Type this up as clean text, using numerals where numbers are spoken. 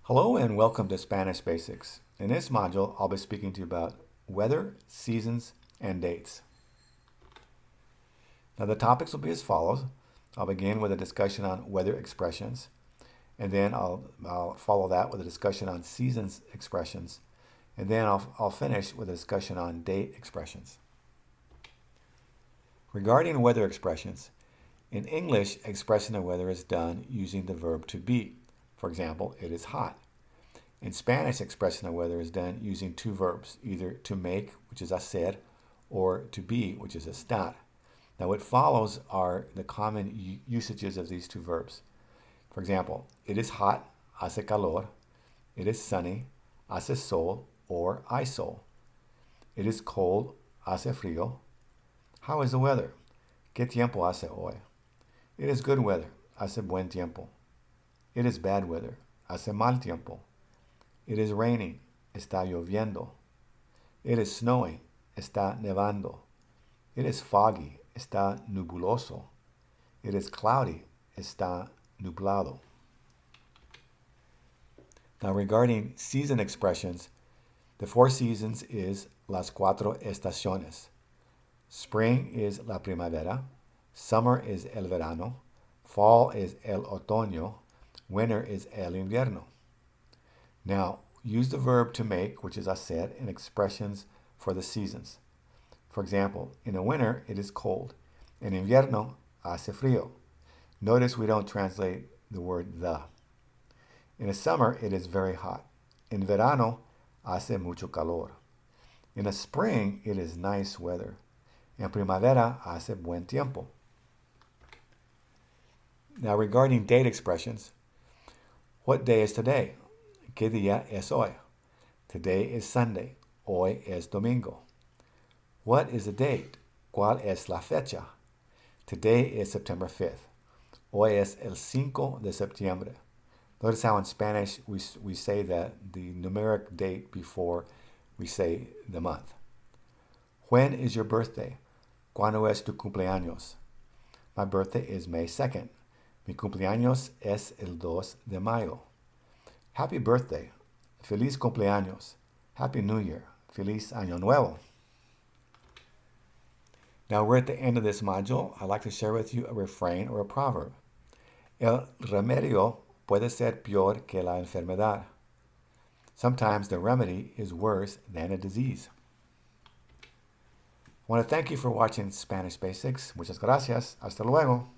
Hello and welcome to Spanish Basics. In this module, I'll be speaking to you about weather, seasons, and dates. Now, the topics will be as follows. I'll begin with a discussion on weather expressions, and then I'll follow that with a discussion on seasons expressions, and then I'll finish with a discussion on date expressions. Regarding weather expressions, in English, expressing the weather is done using the verb to be. For example, it is hot. In Spanish, expressing the weather is done using two verbs, either to make, which is hacer, or to be, which is estar. Now, what follows are the common usages of these two verbs. For example, it is hot, hace calor. It is sunny, hace sol, or hay sol. It is cold, hace frío. How is the weather? ¿Qué tiempo hace hoy? It is good weather, hace buen tiempo. It is bad weather, hace mal tiempo. It is raining, está lloviendo. It is snowing, está nevando. It is foggy, está nubuloso. It is cloudy, está nublado. Now, regarding season expressions, the four seasons is las cuatro estaciones. Spring is la primavera. Summer is el verano. Fall is el otoño. Winter is el invierno. Now, use the verb to make, which is hacer, in expressions for the seasons. For example, in the winter, it is cold. In invierno, hace frío. Notice we don't translate the word the. In the summer, it is very hot. In verano, hace mucho calor. In the spring, it is nice weather. En primavera, hace buen tiempo. Now, regarding date expressions, what day is today? ¿Qué día es hoy? Today is Sunday. Hoy es domingo. What is the date? ¿Cuál es la fecha? Today is September 5th. Hoy es el 5 de septiembre. Notice how in Spanish we say that the numeric date before we say the month. When is your birthday? ¿Cuándo es tu cumpleaños? My birthday is May 2nd. Mi cumpleaños es el 2 de mayo. Happy birthday. Feliz cumpleaños. Happy New Year. Feliz Año Nuevo. Now we're at the end of this module. I'd like to share with you a refrain or a proverb. El remedio puede ser peor que la enfermedad. Sometimes the remedy is worse than a disease. I want to thank you for watching Spanish Basics. Muchas gracias. Hasta luego.